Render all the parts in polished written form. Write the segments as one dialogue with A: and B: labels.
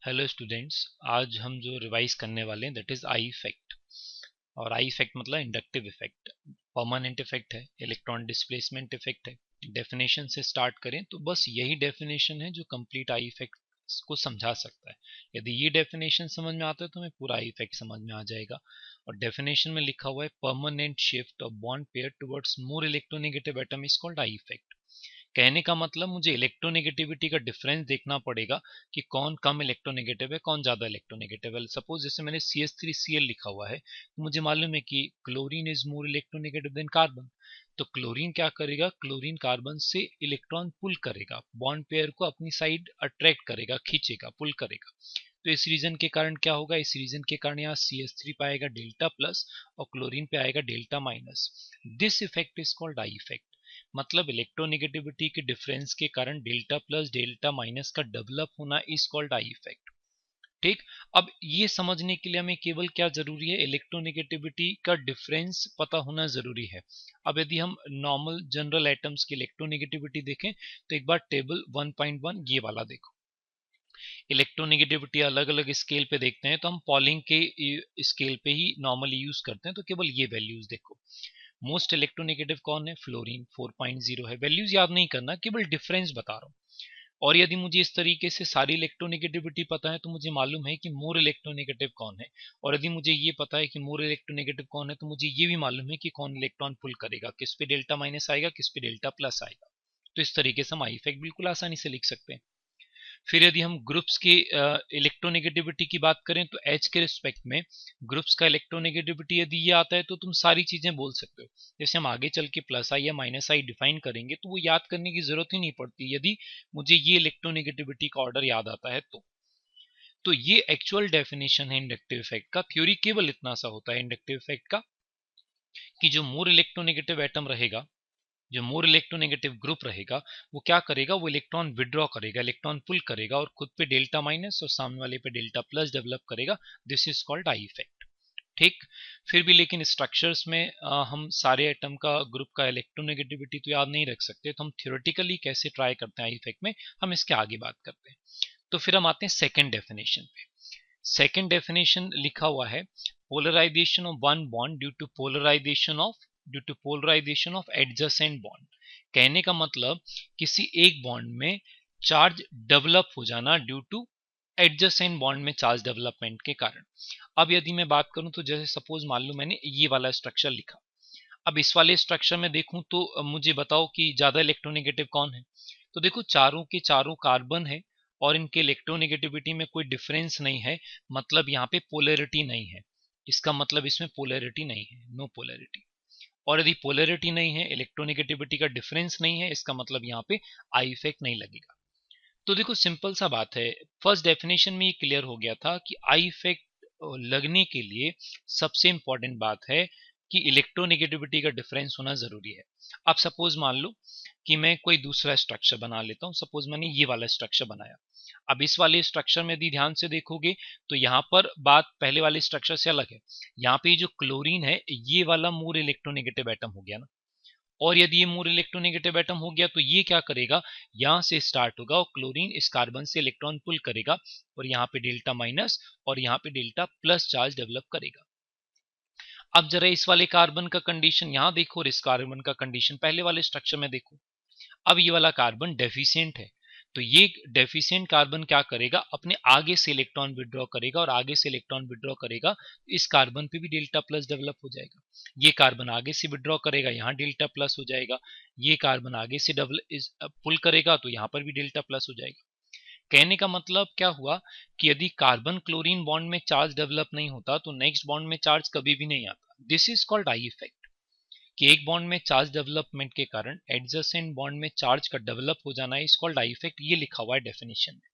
A: Hello students, आज हम जो रिवाइज करने वाले हैं दैट इज आई इफेक्ट। और आई इफेक्ट मतलब इंडक्टिव इफेक्ट, परमानेंट इफेक्ट है, इलेक्ट्रॉन डिस्प्लेसमेंट इफेक्ट है। डेफिनेशन से स्टार्ट करें तो बस यही डेफिनेशन है जो कंप्लीट आई इफेक्ट को समझा सकता है। यदि ये डेफिनेशन समझ में आता है तो हमें पूरा आई इफेक्ट समझ में आ जाएगा। और डेफिनेशन में लिखा हुआ है permanent shift of bond pair towards more electronegative atom is called I effect. कहने का मतलब मुझे इलेक्ट्रोनेगेटिविटी का डिफरेंस देखना पड़ेगा कि कौन कम इलेक्ट्रोनेगेटिव है, कौन ज्यादा इलेक्ट्रोनेगेटिव है। सपोज जैसे मैंने CH3Cl लिखा हुआ है तो मुझे मालूम है कि chlorine is more electronegative than carbon. तो क्लोरीन क्या करेगा, क्लोरीन कार्बन से इलेक्ट्रॉन पुल करेगा, बॉन्ड पेयर को अपनी साइड अट्रैक्ट करेगा, खींचेगा, पुल करेगा। तो इस रीजन के कारण क्या होगा, इस रीजन के कारण यहाँ CH3 पाएगा डेल्टा प्लस और क्लोरीन पे आएगा delta minus. This effect is called I effect. मतलब इलेक्ट्रोनेगेटिविटी के डिफरेंस के कारण डेल्टा प्लस डेल्टा माइनस का डेवलप होना इज कॉल्ड आई इफेक्ट। ठीक। अब ये समझने के लिए हमें केवल क्या जरूरी है, इलेक्ट्रोनेगेटिविटी का डिफरेंस पता होना जरूरी है। अब यदि हम नॉर्मल जनरल एटम्स की इलेक्ट्रोनेगेटिविटी देखें तो एक बार टेबल 1.1 ये वाला देखो। इलेक्ट्रोनेगेटिविटी अलग अलग स्केल पे देखते हैं तो हम पॉलिंग के स्केल पे ही नॉर्मली यूज करते हैं। तो केवल ये वैल्यूज देखो। मोस्ट इलेक्ट्रोनेगेटिव कौन है, फ्लोरीन 4.0 है। वैल्यूज याद नहीं करना, केवल डिफरेंस बता रहा हूँ। और यदि मुझे इस तरीके से सारी इलेक्ट्रोनेगेटिविटी पता है तो मुझे मालूम है कि मोर इलेक्ट्रोनेगेटिव कौन है। और यदि मुझे ये पता है कि मोर इलेक्ट्रोनेगेटिव कौन है तो मुझे ये भी मालूम है कि कौन इलेक्ट्रॉन पुल करेगा, किस पे डेल्टा माइनस आएगा, किस पे डेल्टा प्लस आएगा। तो इस तरीके से हम आई इफेक्ट बिल्कुल आसानी से लिख सकते हैं। फिर यदि हम ग्रुप्स की इलेक्ट्रोनेगेटिविटी की बात करें तो H के रिस्पेक्ट में ग्रुप्स का इलेक्ट्रोनेगेटिविटी यदि ये आता है तो तुम सारी चीजें बोल सकते हो। जैसे हम आगे चल के प्लस आई या माइनस आई डिफाइन करेंगे तो वो याद करने की जरूरत ही नहीं पड़ती यदि मुझे ये इलेक्ट्रोनेगेटिविटी का ऑर्डर याद आता है तो ये एक्चुअल डेफिनेशन है इंडक्टिव इफेक्ट का। थ्योरी केवल इतना सा होता है इंडक्टिव इफेक्ट का कि जो मोर इलेक्ट्रोनेगेटिव एटम रहेगा, जो मोर इलेक्ट्रोनेगेटिव ग्रुप रहेगा, वो क्या करेगा, वो इलेक्ट्रॉन विड्रॉ करेगा, इलेक्ट्रॉन पुल करेगा और खुद पे डेल्टा माइनस और सामने वाले पे डेल्टा प्लस डेवलप करेगा। This is called I effect. ठीक। फिर भी लेकिन स्ट्रक्चर्स में हम सारे एटम का ग्रुप का इलेक्ट्रोनेगेटिविटी तो याद नहीं रख सकते, तो हम थियोरेटिकली कैसे ट्राई करते हैं आई इफेक्ट में, हम इसके आगे बात करते हैं। तो फिर हम आते हैं सेकेंड डेफिनेशन पे। सेकेंड डेफिनेशन लिखा हुआ है polarisation of one bond due to polarisation of adjacent bond. कहने का मतलब किसी एक बॉन्ड में चार्ज डेवलप हो जाना ड्यू टू एडजेसेंट बॉन्ड में चार्ज डेवलपमेंट के कारण। अब यदि मैं बात करूं तो जैसे सपोज मान लो मैंने ये वाला स्ट्रक्चर लिखा। अब इस वाले स्ट्रक्चर में देखूं तो मुझे बताओ कि ज्यादा इलेक्ट्रोनेगेटिव कौन है। तो देखो चारों के चारों कार्बन है और इनके इलेक्ट्रोनेगेटिविटी में कोई डिफरेंस नहीं है, मतलब यहाँ पे पोलैरिटी नहीं है। इसका मतलब इसमें पोलैरिटी नहीं है, नो पोलैरिटी। और यदि पोलैरिटी नहीं है, इलेक्ट्रोनेगेटिविटी का डिफरेंस नहीं है, इसका मतलब यहाँ पे आई इफेक्ट नहीं लगेगा। तो देखो सिंपल सा बात है, फर्स्ट डेफिनेशन में ये क्लियर हो गया था कि आई इफेक्ट लगने के लिए सबसे इंपॉर्टेंट बात है कि इलेक्ट्रोनेगेटिविटी का डिफरेंस होना जरूरी है। अब सपोज मान लो कि मैं कोई दूसरा स्ट्रक्चर बना लेता हूँ। सपोज मैंने ये वाला स्ट्रक्चर बनाया। अब इस वाले स्ट्रक्चर में यदि ध्यान से देखोगे तो यहाँ पर बात पहले वाले स्ट्रक्चर से अलग है। यहाँ पे जो क्लोरीन है ये वाला मोर इलेक्ट्रोनेगेटिव एटम हो गया ना। और यदि ये मोर इलेक्ट्रोनेगेटिव एटम हो गया तो ये क्या करेगा, यहां से स्टार्ट होगा और क्लोरीन इस कार्बन से इलेक्ट्रॉन पुल करेगा और यहाँ पे डेल्टा माइनस और यहाँ पे डेल्टा प्लस चार्ज डेवलप करेगा। अब जरा इस वाले कार्बन का कंडीशन यहां देखो और इस कार्बन का कंडीशन पहले वाले स्ट्रक्चर में देखो। अब ये वाला कार्बन डेफिशिएंट है तो ये डेफिशिएंट कार्बन क्या करेगा, अपने आगे से इलेक्ट्रॉन विड्रॉ करेगा और आगे से इलेक्ट्रॉन विड्रॉ करेगा, इस कार्बन पे भी डेल्टा प्लस डेवलप हो जाएगा। ये कार्बन आगे से विड्रॉ करेगा, यहाँ डेल्टा प्लस हो जाएगा। ये कार्बन आगे से पुल करेगा तो यहाँ पर भी डेल्टा प्लस हो जाएगा। कहने का मतलब क्या हुआ कि यदि कार्बन क्लोरीन बॉन्ड में चार्ज डेवलप नहीं होता तो नेक्स्ट बॉन्ड में चार्ज कभी भी नहीं आता। This is called I effect कि एक बॉन्ड में चार्ज डेवलपमेंट के कारण एडजेसेंट बॉन्ड में चार्ज का डेवलप हो जाना इज कॉल्ड आई इफेक्ट। ये लिखा हुआ है डेफिनेशन में।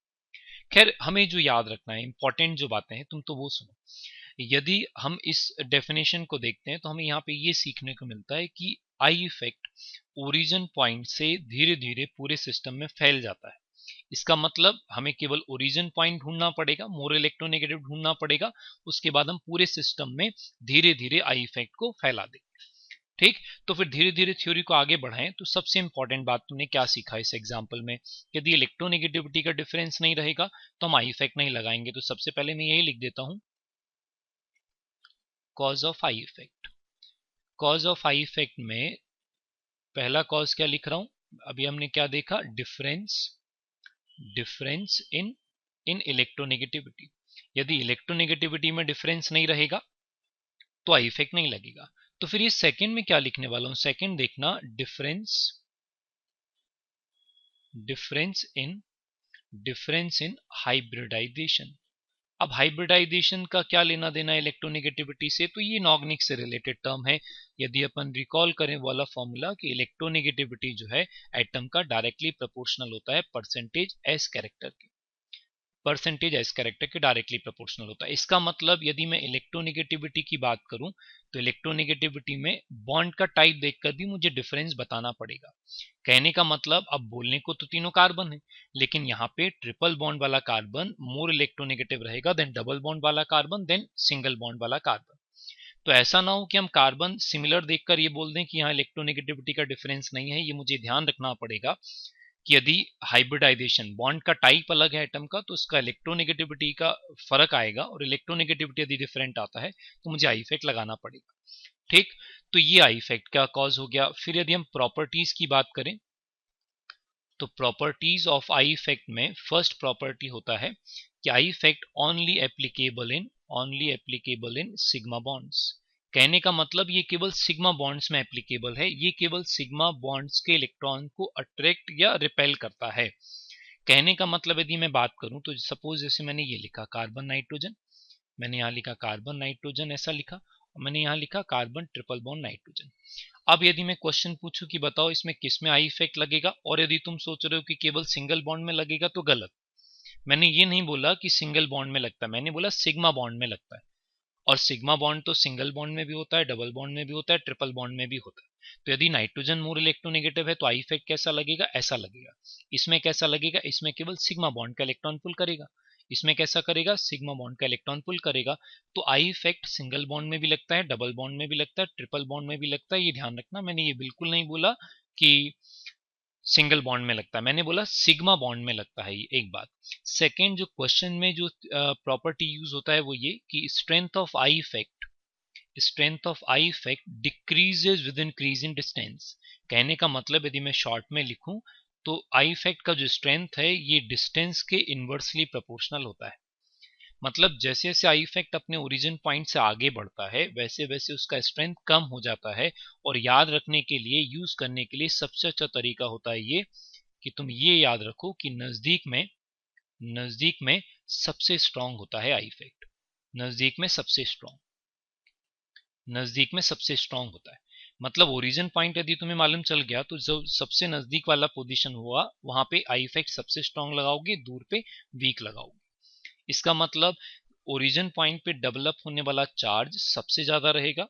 A: खैर हमें जो याद रखना है, इंपॉर्टेंट जो बातें हैं तुम तो वो सुनो। यदि हम इस डेफिनेशन को देखते हैं तो हमें यहाँ पे ये सीखने को मिलता है कि आई इफेक्ट ओरिजिन पॉइंट से धीरे धीरे पूरे सिस्टम में फैल जाता है। इसका मतलब हमें केवल ओरिजिन पॉइंट ढूंढना पड़ेगा, मोर इलेक्ट्रोनेगेटिव ढूंढना पड़ेगा, उसके बाद हम पूरे सिस्टम में धीरे धीरे आई इफेक्ट को फैला देंगे। ठीक, तो फिर धीरे धीरे थ्योरी को आगे बढ़ाएं तो सबसे इंपॉर्टेंट बात तुमने क्या सीखा इस एग्जांपल में, यदि इलेक्ट्रोनेगेटिविटी का डिफरेंस नहीं रहेगा तो हम आई इफेक्ट नहीं लगाएंगे। तो सबसे पहले मैं यही लिख देता हूं, cause of I effect. Cause of I effect में पहला कॉज क्या लिख रहा हूं, अभी हमने क्या देखा, डिफरेंस, डिफरेंस इन इलेक्ट्रोनेगेटिविटी। यदि इलेक्ट्रोनेगेटिविटी में डिफरेंस नहीं रहेगा तो आई इफेक्ट नहीं लगेगा। तो फिर ये सेकंड में क्या लिखने वाला हूं, सेकंड देखना, डिफरेंस, डिफरेंस इन हाइब्रिडाइजेशन। अब हाइब्रिडाइजेशन का क्या लेना देना है इलेक्ट्रोनेगेटिविटी से, तो ये नॉर्गनिक से रिलेटेड टर्म है। यदि अपन रिकॉल करें वाला फॉर्मूला कि इलेक्ट्रोनेगेटिविटी जो है एटम का डायरेक्टली प्रोपोर्शनल होता है परसेंटेज एस कैरेक्टर के, परसेंटेज एस कैरेक्टर के डायरेक्टली प्रोपोर्शनल होता है। इसका मतलब यदि मैं इलेक्ट्रोनेगेटिविटी की बात करूं तो इलेक्ट्रोनेगेटिविटी में बॉन्ड का टाइप देखकर भी मुझे डिफरेंस बताना पड़ेगा। कहने का मतलब, अब बोलने को तो तीनों कार्बन है, लेकिन यहाँ पे ट्रिपल बॉन्ड वाला कार्बन मोर इलेक्ट्रोनेगेटिव रहेगा देन डबल बॉन्ड वाला कार्बन देन सिंगल बॉन्ड वाला कार्बन। तो ऐसा ना हो कि हम कार्बन सिमिलर देखकर ये बोल दें कि यहाँ इलेक्ट्रोनेगेटिविटी का डिफरेंस नहीं है। ये मुझे ध्यान रखना पड़ेगा कि यदि हाइब्रिडाइजेशन बॉन्ड का टाइप अलग है एटम का तो उसका इलेक्ट्रोनेगेटिविटी का फर्क आएगा, और इलेक्ट्रोनेगेटिविटी यदि डिफरेंट आता है तो मुझे आई इफेक्ट लगाना पड़ेगा। ठीक, तो ये आई इफेक्ट का कॉज हो गया। फिर यदि हम प्रॉपर्टीज की बात करें तो प्रॉपर्टीज ऑफ आई इफेक्ट में फर्स्ट प्रॉपर्टी होता है कि I effect only applicable in sigma bonds. कहने का मतलब ये केवल सिग्मा बॉन्ड्स में एप्लीकेबल है, ये केवल सिग्मा बॉन्ड्स के इलेक्ट्रॉन को अट्रैक्ट या रिपेल करता है। कहने का मतलब यदि मैं बात करूं तो सपोज जैसे मैंने ये लिखा कार्बन नाइट्रोजन, मैंने यहाँ लिखा कार्बन नाइट्रोजन ऐसा लिखा, और मैंने यहाँ लिखा कार्बन ट्रिपल बॉन्ड नाइट्रोजन। अब यदि मैं क्वेश्चन पूछूं कि बताओ इसमें किस में आई इफेक्ट लगेगा, और यदि तुम सोच रहे हो कि केवल सिंगल बॉन्ड में लगेगा तो गलत। मैंने ये नहीं बोला कि सिंगल बॉन्ड में लगता है, मैंने बोला सिग्मा बॉन्ड में लगता है। और सिग्मा बॉन्ड तो सिंगल बॉन्ड में भी होता है, डबल बॉन्ड में भी होता है, ट्रिपल बॉन्ड में भी होता है। तो यदि नाइट्रोजन मोर इलेक्ट्रोनेगेटिव है तो आई इफेक्ट कैसा लगेगा, ऐसा लगेगा। इसमें कैसा लगेगा, इसमें केवल सिग्मा बॉन्ड का इलेक्ट्रॉन पुल करेगा। इसमें कैसा करेगा, सिग्मा बॉन्ड का इलेक्ट्रॉन पुल करेगा। तो आई इफेक्ट सिंगल बॉन्ड में भी लगता है, डबल बॉन्ड में भी लगता है, ट्रिपल बॉन्ड में भी लगता है। ये ध्यान रखना, मैंने ये बिल्कुल नहीं बोला कि सिंगल बॉन्ड में लगता है, मैंने बोला सिग्मा बॉन्ड में लगता है। ये एक बात। सेकेंड, जो क्वेश्चन में जो प्रॉपर्टी यूज होता है वो ये कि strength of I effect, strength of I effect decreases with increase in distance. कहने का मतलब यदि मैं शॉर्ट में लिखूं तो आई इफेक्ट का जो स्ट्रेंथ है ये डिस्टेंस के इनवर्सली प्रोपोर्शनल होता है। मतलब जैसे जैसे आई इफेक्ट अपने ओरिजिन पॉइंट से आगे बढ़ता है वैसे वैसे उसका स्ट्रेंथ कम हो जाता है। और याद रखने के लिए, यूज करने के लिए सबसे अच्छा तरीका होता है ये कि तुम ये याद रखो कि नजदीक में सबसे स्ट्रांग होता है आई इफेक्ट, नजदीक में सबसे स्ट्रांग, नजदीक में सबसे स्ट्रांग होता है। मतलब ओरिजिन पॉइंट यदि तुम्हें मालूम चल गया तो जो सबसे नजदीक वाला पोजीशन हुआ वहां पे आई इफेक्ट सबसे स्ट्रांग लगाओगे, दूर पे वीक लगाओगे। इसका मतलब ओरिजिन पॉइंट पे डेवलप होने वाला चार्ज सबसे ज्यादा रहेगा,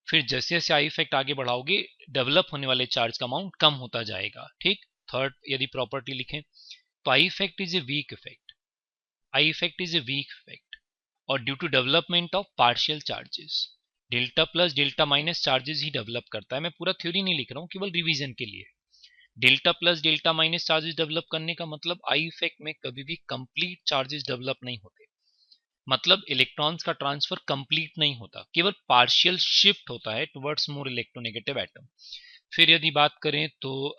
A: फिर जैसे जैसे आई इफेक्ट आगे बढ़ाओगे डेवलप होने वाले चार्ज का अमाउंट कम होता जाएगा। ठीक, थर्ड यदि प्रॉपर्टी लिखें तो I effect is a weak effect, I effect is a weak effect और due to development of partial charges, delta plus delta minus charges ही डेवलप करता है। मैं पूरा थ्योरी नहीं लिख रहा हूँ, केवल रिवीजन के लिए। Delta plus delta minus charges develop करने का मतलब आई इफेक्ट में कभी भी कंप्लीट चार्जेस डेवलप नहीं होते, मतलब इलेक्ट्रॉन्स का ट्रांसफर कंप्लीट नहीं होता, केवल पार्शियल शिफ्ट होता है टुवर्ड्स मोर इलेक्ट्रोनेगेटिव एटम। फिर यदि बात करें तो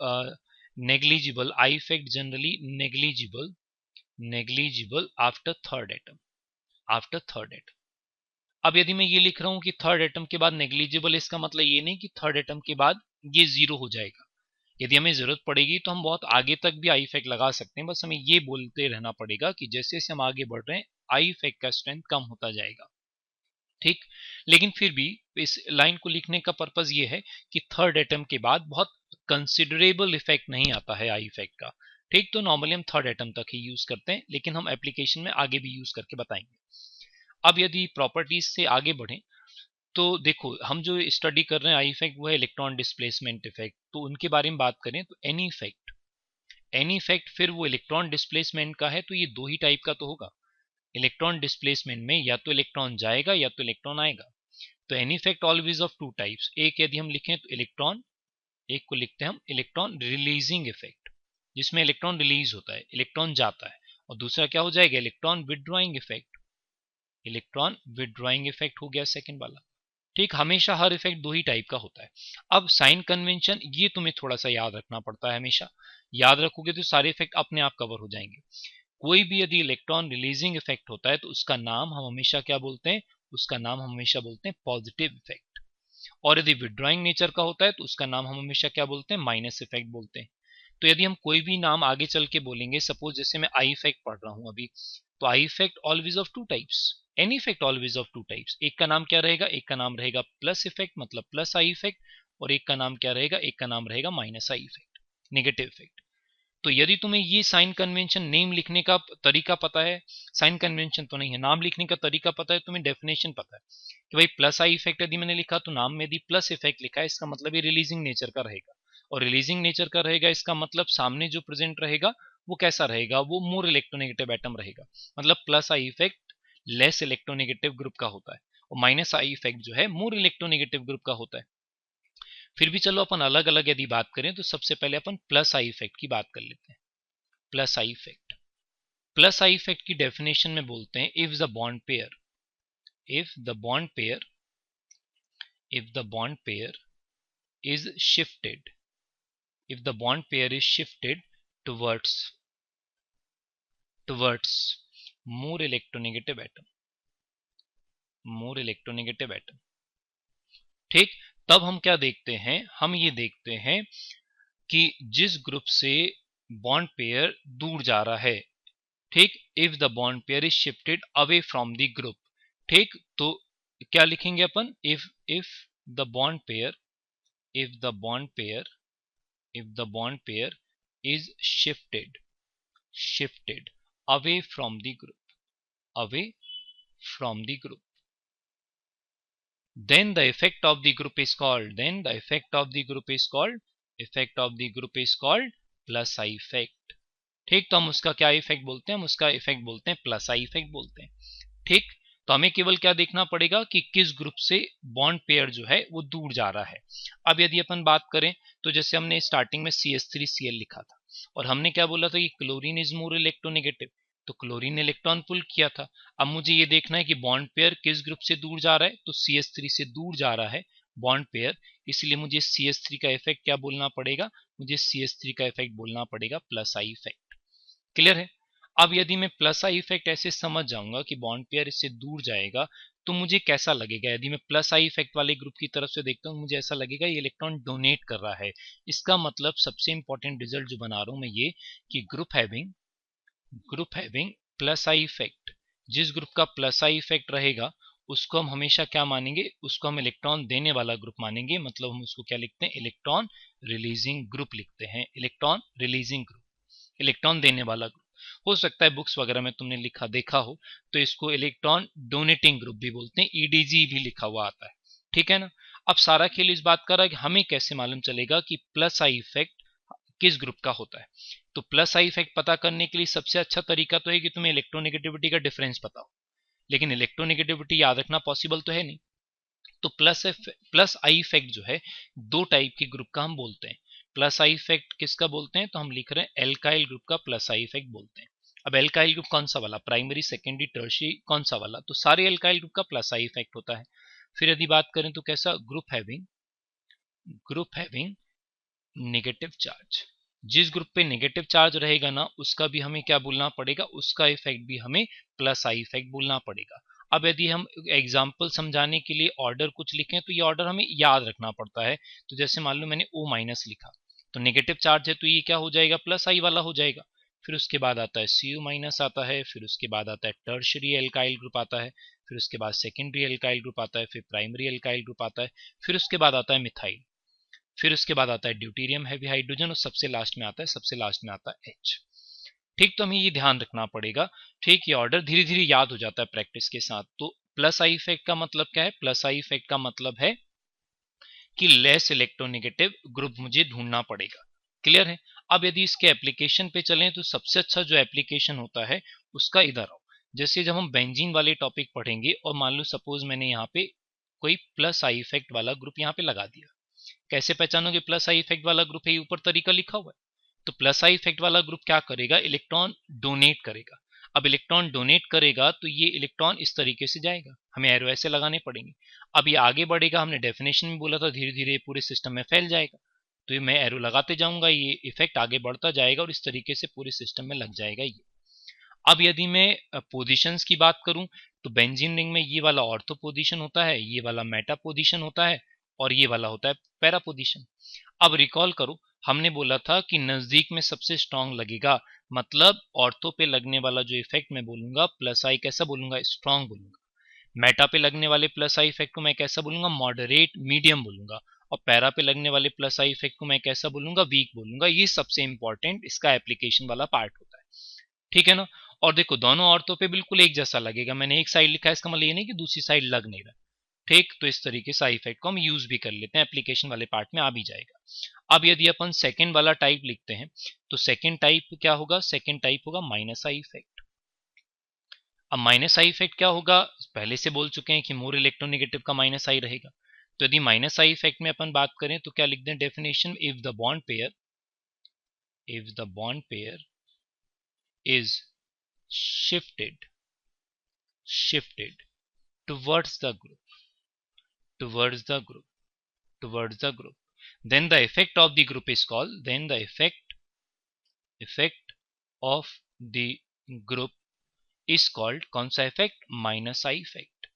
A: negligible I effect, generally negligible after third atom, after third atom. अब यदि मैं ये लिख रहा हूं कि थर्ड एटम के बाद नेग्लिजिबल, इसका मतलब ये नहीं कि थर्ड एटम के बाद ये जीरो हो जाएगा। यदि हमें जरूरत पड़ेगी तो हम बहुत आगे तक भी आई इफेक्ट लगा सकते हैं, बस हमें ये बोलते रहना पड़ेगा कि जैसे जैसे हम आगे बढ़ रहे हैं आई इफेक्ट का स्ट्रेंथ कम होता जाएगा। ठीक, लेकिन फिर भी इस लाइन को लिखने का पर्पज ये है कि थर्ड एटम के बाद बहुत कंसिडरेबल इफेक्ट नहीं आता है आई इफेक्ट का। ठीक, तो नॉर्मली हम थर्ड एटम तक ही यूज करते हैं, लेकिन हम एप्लीकेशन में आगे भी यूज करके बताएंगे। अब यदि प्रॉपर्टीज से आगे बढ़े तो देखो, हम जो स्टडी कर रहे हैं आई इफेक्ट वो है इलेक्ट्रॉन डिस्प्लेसमेंट इफेक्ट। तो उनके बारे में बात करें तो एनी इफेक्ट फिर वो इलेक्ट्रॉन डिस्प्लेसमेंट का है तो ये दो ही टाइप का तो होगा। इलेक्ट्रॉन डिस्प्लेसमेंट में या तो इलेक्ट्रॉन जाएगा या तो इलेक्ट्रॉन आएगा। तो an effect always of two types, एक यदि हम लिखें तो इलेक्ट्रॉन, एक को लिखते हैं हम इलेक्ट्रॉन रिलीजिंग इफेक्ट, जिसमें इलेक्ट्रॉन रिलीज होता है, इलेक्ट्रॉन जाता है, और दूसरा क्या हो जाएगा, electron withdrawing effect, electron withdrawing effect हो गया सेकंड वाला। ठीक, हमेशा हर इफेक्ट दो ही टाइप का होता है। अब साइन कन्वेंशन ये तुम्हें थोड़ा सा याद रखना पड़ता है, हमेशा याद रखोगे तो सारे इफेक्ट अपने आप कवर हो जाएंगे। कोई भी यदि इलेक्ट्रॉन रिलीजिंग इफेक्ट होता है तो उसका नाम हम हमेशा क्या बोलते हैं, उसका नाम हम हमेशा बोलते हैं पॉजिटिव इफेक्ट, और यदि विथड्रॉइंग नेचर का होता है तो उसका नाम हम हमेशा क्या बोलते हैं, माइनस इफेक्ट बोलते हैं। तो यदि हम कोई भी नाम आगे चल के बोलेंगे, सपोज जैसे मैं आई इफेक्ट पढ़ रहा हूं अभी, तो I effect always of two types, an effect always of two types, एक का नाम क्या रहेगा, एक का नाम रहेगा प्लस इफेक्ट मतलब प्लस आई इफेक्ट, और एक का नाम क्या रहेगा, एक का नाम रहेगा minus I effect, negative effect. तो यदि तुम्हें ये साइन कन्वेंशन नेम लिखने का तरीका पता है, साइन कन्वेंशन तो नहीं है, नाम लिखने का तरीका पता है, तुम्हें डेफिनेशन पता है कि भाई प्लस आई इफेक्ट यदि मैंने लिखा तो नाम में यदि प्लस इफेक्ट लिखा है, इसका मतलब ये रिलीजिंग नेचर का रहेगा, और रिलीजिंग नेचर का रहेगा इसका मतलब सामने जो प्रेजेंट रहेगा वो कैसा रहेगा, वो मोर इलेक्ट्रोनेगेटिव एटम रहेगा, मतलब plus I effect less electronegative group का होता है, और माइनस आई इफेक्ट जो है मोर इलेक्ट्रोनेगेटिव ग्रुप का होता है। फिर भी चलो अपन अलग अलग यदि बात करें तो सबसे पहले अपन प्लस आई इफेक्ट की बात कर लेते हैं। Plus I effect, plus I effect की डेफिनेशन में बोलते हैं if the bond pair, if the bond pair, if the bond pair is shifted, if the bond pair is shifted towards more electronegative atom, more electronegative atom। ठीक, तब हम क्या देखते हैं, हम ये देखते हैं कि जिस ग्रुप से बॉन्ड पेयर दूर जा रहा है, ठीक, if the bond pair is shifted away from the group, ठीक, तो क्या लिखेंगे अपन, if the bond pair, if the bond pair, if the bond pair is shifted away from the group, away from the group, then the effect of the group is called, then the effect of the group is called, effect of the group is called plus I effect। ठीक, तो हम उसका क्या effect बोलते हैं, हम उसका effect बोलते हैं प्लस आई इफेक्ट बोलते हैं। ठीक, तो हमें केवल क्या देखना पड़ेगा कि किस ग्रुप से बॉन्ड पेयर जो है वो दूर जा रहा है। अब यदि अपन बात करें तो जैसे हमने स्टार्टिंग में CH3Cl लिखा था, और हमने क्या बोला था कि क्लोरीन इज मोर इलेक्ट्रोनेगेटिव, तो क्लोरीन ने इलेक्ट्रॉन पुल किया था। अब मुझे ये देखना है कि बॉन्ड पेयर किस ग्रुप से दूर जा रहा है, तो CH3 से दूर जा रहा है बॉन्ड पेयर, इसलिए मुझे CH3 का इफेक्ट क्या बोलना पड़ेगा, मुझे CH3 का इफेक्ट बोलना पड़ेगा प्लस आई इफेक्ट। क्लियर है। अब यदि मैं प्लस आई इफेक्ट ऐसे समझ जाऊंगा कि बॉन्ड पेयर इससे दूर जाएगा, तो मुझे कैसा लगेगा, यदि मैं प्लस आई इफेक्ट वाले ग्रुप की तरफ से देखता हूं, मुझे ऐसा लगेगा ये इलेक्ट्रॉन डोनेट कर रहा है। इसका मतलब सबसे इंपॉर्टेंट रिजल्ट जो बना रहा हूं मैं ये, कि group having plus I effect, जिस ग्रुप का प्लस आई इफेक्ट रहेगा उसको हम हमेशा क्या मानेंगे, उसको हम इलेक्ट्रॉन देने वाला ग्रुप मानेंगे, मतलब हम उसको क्या लिखते हैं, इलेक्ट्रॉन रिलीजिंग ग्रुप लिखते हैं, इलेक्ट्रॉन रिलीजिंग ग्रुप, इलेक्ट्रॉन देने वाला ग्रुप। हो सकता है बुक्स वगैरह में तुमने लिखा देखा हो तो इसको इलेक्ट्रॉन डोनेटिंग ग्रुप भी बोलते हैं, EDG भी लिखा हुआ आता है। ठीक है ना। अब सारा खेल इस बात का रहा है कि हमें कैसे मालूम चलेगा कि प्लस आई इफेक्ट किस ग्रुप का होता है। तो प्लस आई इफेक्ट पता करने के लिए सबसे अच्छा तरीका तो है कि तुम्हें इलेक्ट्रोनेगेटिविटी का डिफरेंस पता हो, लेकिन इलेक्ट्रोनेगेटिविटी याद रखना पॉसिबल तो है नहीं। तो प्लस आई इफेक्ट जो है दो टाइप के ग्रुप का हम बोलते हैं। प्लस आई इफेक्ट किसका बोलते हैं, तो हम लिख रहे हैं एल्काइल ग्रुप का प्लस आई इफेक्ट बोलते हैं। अब एल्काइल ग्रुप कौन सा वाला, प्राइमरी सेकेंडरी टर्शियरी कौन सा वाला, तो सारे एल्काइल ग्रुप का प्लस आई इफेक्ट होता है। फिर यदि बात करें तो कैसा, ग्रुप हैविंग नेगेटिव चार्ज, जिस ग्रुप पे नेगेटिव चार्ज रहेगा ना उसका भी हमें क्या बोलना पड़ेगा, उसका इफेक्ट भी हमें प्लस आई इफेक्ट बोलना पड़ेगा। अब यदि हम एग्जाम्पल समझाने के लिए ऑर्डर कुछ लिखें तो ये ऑर्डर हमें याद रखना पड़ता है। तो जैसे मान लो मैंने O माइनस लिखा, तो नेगेटिव चार्ज है तो ये क्या हो जाएगा, प्लस आई वाला हो जाएगा। फिर उसके बाद आता है Cu माइनस आता है, फिर उसके बाद आता है टर्शरी एल्काइल ग्रुप आता है, फिर उसके बाद सेकेंडरी एल्काइल ग्रुप आता है, फिर प्राइमरी एल्काइल ग्रुप आता है, फिर उसके बाद आता है मिथाइल, फिर उसके बाद आता है ड्यूटेरियम हैवी हाइड्रोजन, और सबसे लास्ट में आता है, सबसे लास्ट में आता है H। ठीक, तो हमें ये ध्यान रखना पड़ेगा। ठीक, ये ऑर्डर धीरे धीरे याद हो जाता है प्रैक्टिस के साथ। तो प्लस आई इफेक्ट का मतलब क्या है, प्लस आई इफेक्ट का मतलब है कि लेस इलेक्ट्रोनेगेटिव ग्रुप मुझे ढूंढना पड़ेगा। क्लियर है। अब यदि इसके एप्लीकेशन पे चलें तो सबसे अच्छा जो एप्लीकेशन होता है उसका इधर आओ। जैसे जब हम बेंजीन वाले टॉपिक पढ़ेंगे और मान लो सपोज मैंने यहाँ पे कोई प्लस आई इफेक्ट वाला ग्रुप यहाँ पे लगा दिया। कैसे पहचानोगे प्लस आई इफेक्ट वाला ग्रुप है? ऊपर तरीका लिखा हुआ है। तो प्लस आई इफेक्ट वाला ग्रुप क्या करेगा? इलेक्ट्रॉन डोनेट करेगा। अब इलेक्ट्रॉन डोनेट करेगा तो ये इलेक्ट्रॉन इस तरीके से जाएगा, हमें एरो ऐसे लगाने पड़ेंगे। अब ये आगे बढ़ेगा, हमने डेफिनेशन में बोला था धीरे धीरे पूरे सिस्टम में फैल जाएगा, तो ये मैं एरो लगाते जाऊंगा, ये इफेक्ट आगे बढ़ता जाएगा और इस तरीके से पूरे सिस्टम में लग जाएगा ये। अब यदि मैं पोजीशंस की बात करूं तो बेंजीन रिंग में ये वाला ऑर्थो पोजीशन होता है, ये वाला मेटा पोजीशन होता है और ये वाला होता है पैरा पोजीशन। अब रिकॉल करो, हमने बोला था कि नजदीक में सबसे स्ट्रांग लगेगा, मतलब ऑर्थो पे लगने वाला जो इफेक्ट मैं बोलूंगा प्लस आई कैसा बोलूंगा? स्ट्रांग बोलूंगा। मेटा पे लगने वाले प्लस आई इफेक्ट को मैं कैसा बोलूंगा? मॉडरेट मीडियम बोलूंगा। और पैरा पे लगने वाले प्लस आई इफेक्ट को मैं कैसा बोलूंगा? वीक बोलूंगा। ये सबसे इंपॉर्टेंट इसका एप्लीकेशन वाला पार्ट होता है, ठीक है ना। और देखो दोनों औरतों पे बिल्कुल एक जैसा लगेगा, मैंने एक साइड लिखा है, इसका मतलब ये नहीं कि दूसरी साइड लग नहीं रहा, ठीक। तो इस तरीके से आई इफेक्ट को हम यूज भी कर लेते हैं, एप्लीकेशन वाले पार्ट में आ भी जाएगा। अब यदि अपन सेकंड वाला टाइप लिखते हैं तो सेकंड टाइप क्या होगा? सेकंड टाइप होगा माइनस आई इफेक्ट। अब माइनस आई इफेक्ट क्या होगा? पहले से बोल चुके हैं कि मोर इलेक्ट्रोनेगेटिव का माइनस आई रहेगा। तो यदि माइनस आई इफेक्ट में अपन बात करें तो क्या लिख दें definition? If the bond pair is shifted towards the group, then the effect of the group is called, of the group is called कौन सा इफेक्ट? Minus I effect.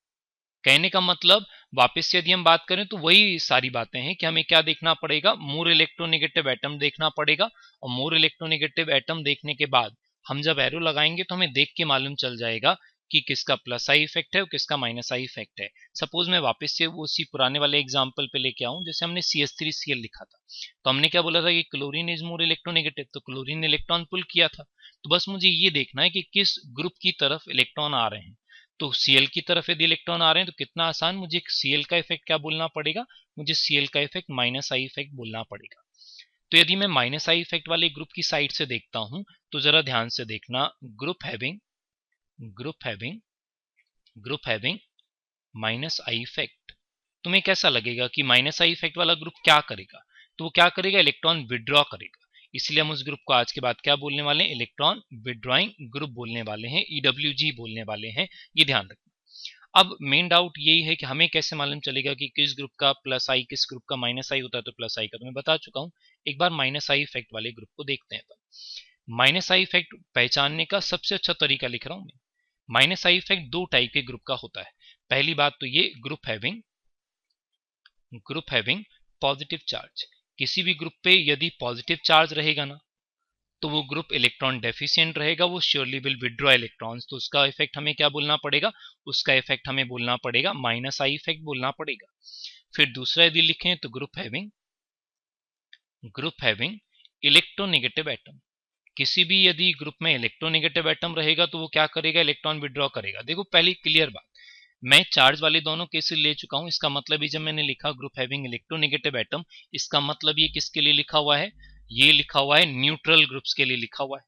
A: कहने का मतलब वापस से यदि हम बात करें तो वही सारी बातें हैं कि हमें क्या देखना पड़ेगा? मोर इलेक्ट्रोनेगेटिव एटम देखना पड़ेगा, और मोर इलेक्ट्रोनेगेटिव एटम देखने के बाद हम जब एरो लगाएंगे तो हमें देख के मालूम चल जाएगा कि किसका प्लस आई इफेक्ट है और किसका माइनस आई इफेक्ट है। सपोज मैं वापस से वो उसी पुराने वाले एग्जांपल पे लेके आऊं, जैसे हमने CH3Cl लिखा था, तो हमने क्या बोला था कि क्लोरीन इज मोर इलेक्ट्रोनेगेटिव, तो क्लोरीन ने इलेक्ट्रॉन पुल किया था। तो बस मुझे ये देखना है कि किस ग्रुप की तरफ इलेक्ट्रॉन आ रहे हैं। तो Cl की तरफ यदि इलेक्ट्रॉन आ रहे हैं तो कितना आसान, मुझे Cl का इफेक्ट क्या बोलना पड़ेगा? मुझे Cl का इफेक्ट माइनस आई इफेक्ट बोलना पड़ेगा। तो यदि मैं माइनस आई इफेक्ट वाले ग्रुप की साइड से देखता हूं तो जरा ध्यान से देखना, group having minus I effect, तुम्हें कैसा लगेगा कि माइनस आई इफेक्ट वाला ग्रुप क्या करेगा? तो वो क्या करेगा? इलेक्ट्रॉन विड्रॉ करेगा। इसलिए हम उस ग्रुप को आज के बाद क्या बोलने वाले हैं? इलेक्ट्रॉन विड्रॉइंग ग्रुप बोलने वाले हैं, EWG बोलने वाले हैं, ये ध्यान रखना। अब मेन डाउट यही है कि हमें कैसे मालूम चलेगा कि किस ग्रुप का प्लस आई किस ग्रुप का माइनस आई होता है? तो प्लस आई का तो मैं बता चुका हूं, एक बार माइनस आई इफेक्ट वाले ग्रुप को देखते हैं। माइनस आई इफेक्ट पहचानने का सबसे अच्छा तरीका लिख रहा हूं मैं। माइनस आई इफेक्ट दो टाइप के ग्रुप का होता है। पहली बात तो ये ग्रुप हैविंग पॉजिटिव चार्ज। किसी भी ग्रुप पे यदि पॉजिटिव चार्ज रहेगा ना तो वो ग्रुप इलेक्ट्रॉन डेफिशिएंट रहेगा, वो श्योरली विल विड्रॉ इलेक्ट्रॉन्स। तो उसका इफेक्ट हमें क्या बोलना पड़ेगा? उसका इफेक्ट हमें बोलना पड़ेगा माइनस आई इफेक्ट बोलना पड़ेगा। फिर दूसरा यदि लिखें तो ग्रुप हैविंग इलेक्ट्रोनेगेटिव एटम। किसी भी यदि ग्रुप में इलेक्ट्रोनेगेटिव एटम रहेगा तो वो क्या करेगा? इलेक्ट्रॉन विड्रॉ करेगा। देखो पहली क्लियर बात, मैं चार्ज वाले दोनों केसेस ले चुका हूं, इसका मतलब ही जब मैंने लिखा ग्रुप हैविंग इलेक्ट्रोनेगेटिव एटम, इसका मतलब ये किसके लिए लिखा हुआ है? ये लिखा हुआ है न्यूट्रल ग्रुप्स के लिए लिखा हुआ है,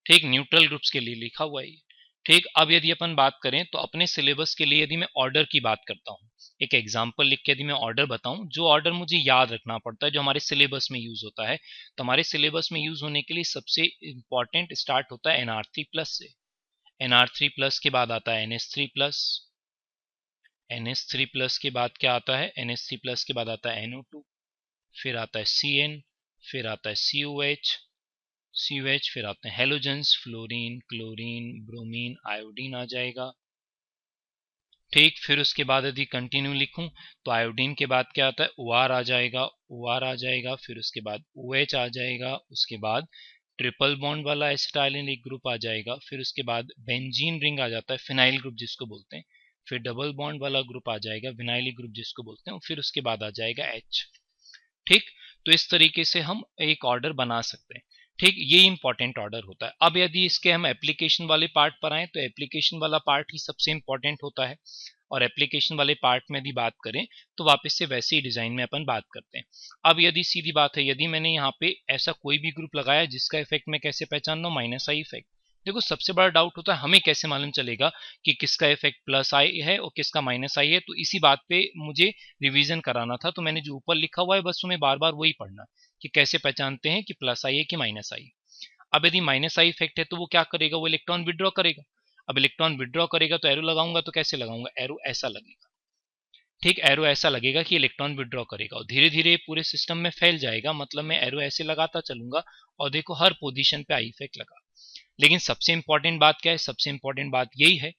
A: ठीक, न्यूट्रल ग्रुप्स के लिए लिखा हुआ है ये, ठीक। अब यदि अपन बात करें तो अपने सिलेबस के लिए यदि मैं ऑर्डर की बात करता हूं, एक एग्जांपल लिख के यदि मैं ऑर्डर बताऊं, जो ऑर्डर मुझे याद रखना पड़ता है, जो हमारे सिलेबस में यूज होता है, तो हमारे सिलेबस में यूज होने के लिए सबसे इंपॉर्टेंट स्टार्ट होता है NR3+ से। NR3+ के बाद आता है NH3+, NH3+ के बाद क्या आता है? NH3+ के बाद आता है NO2, फिर आता है CN, फिर आता है COH, फिर आते हैं halogens, fluorine, chlorine, bromine, iodine आ जाएगा, ठीक। फिर उसके बाद यदि कंटिन्यू लिखूं तो आयोडीन के बाद क्या आता है? OR आ जाएगा, फिर उसके बाद OH आ जाएगा, उसके बाद ट्रिपल बॉन्ड वाला एसिटाइलिन ग्रुप आ जाएगा, फिर उसके बाद बेंजीन रिंग आ जाता है, फिनाइल ग्रुप जिसको बोलते हैं, फिर डबल बॉन्ड वाला ग्रुप आ जाएगा, विनाइल ग्रुप जिसको बोलते हैं, फिर उसके बाद आ जाएगा H, ठीक। तो इस तरीके से हम एक ऑर्डर बना सकते हैं, ठीक। ये इंपॉर्टेंट ऑर्डर होता है। अब यदि इसके हम एप्लीकेशन वाले पार्ट पर आए तो एप्लीकेशन वाला पार्ट ही सबसे इंपॉर्टेंट होता है, और एप्लीकेशन वाले पार्ट में यदि बात करें तो वापस से वैसे ही डिजाइन में अपन बात करते हैं। अब यदि सीधी बात है, यदि मैंने यहाँ पे ऐसा कोई भी ग्रुप लगाया जिसका इफेक्ट मैं कैसे पहचान रहा हूँ? माइनस आई इफेक्ट, देखो सबसे बड़ा डाउट होता है हमें कैसे मालूम चलेगा कि किसका इफेक्ट प्लस आई है और किसका माइनस आई है, तो इसी बात पे मुझे रिवीजन कराना था। तो मैंने जो ऊपर लिखा हुआ है बस तुम्हें बार बार वही पढ़ना कि कैसे पहचानते हैं कि प्लस आई है कि माइनस आई। अब यदि माइनस आई इफेक्ट है तो वो क्या करेगा, वो इलेक्ट्रॉन विड्रॉ करेगा। अब इलेक्ट्रॉन विड्रॉ करेगा तो एरो लगाऊंगा, तो कैसे लगाऊंगा, एरो ऐसा लगेगा। ठीक, एरो ऐसा लगेगा कि इलेक्ट्रॉन विड्रॉ करेगा और धीरे धीरे पूरे सिस्टम में फैल जाएगा। मतलब मैं एरो ऐसे लगाता चलूंगा और देखो हर पोजीशन पे आई इफेक्ट लगा। लेकिन सबसे इंपॉर्टेंट बात क्या है, सबसे इंपॉर्टेंट बात यही है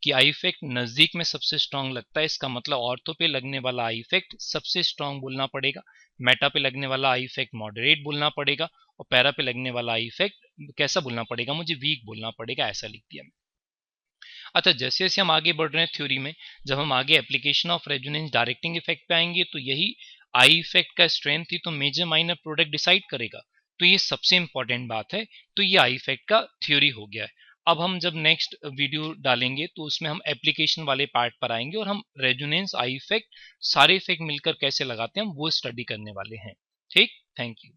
A: कि आई इफेक्ट नजदीक में सबसे स्ट्रांग लगता है। इसका मतलब ऑर्थो पे लगने वाला आई इफेक्ट सबसे स्ट्रांग बोलना पड़ेगा, मेटा पे लगने वाला आई इफेक्ट मॉडरेट बोलना पड़ेगा, और पैरा पे लगने वाला आई इफेक्ट कैसा बोलना पड़ेगा, मुझे वीक बोलना पड़ेगा। ऐसा लिख दिया मैं। अच्छा, जैसे जैसे हम आगे बढ़ रहे हैं थ्योरी में, जब हम आगे application of resonance directing effect पे आएंगे तो यही आई इफेक्ट का स्ट्रेंथ ही तो मेजर माइनर प्रोडक्ट डिसाइड करेगा। तो ये सबसे इंपॉर्टेंट बात है। तो ये आई इफेक्ट का थ्योरी हो गया है। अब हम जब नेक्स्ट वीडियो डालेंगे तो उसमें हम एप्लीकेशन वाले पार्ट पर आएंगे और हम रेजोनेंस आई इफेक्ट सारे इफेक्ट मिलकर कैसे लगाते हैं हम वो स्टडी करने वाले हैं। ठीक, थैंक यू।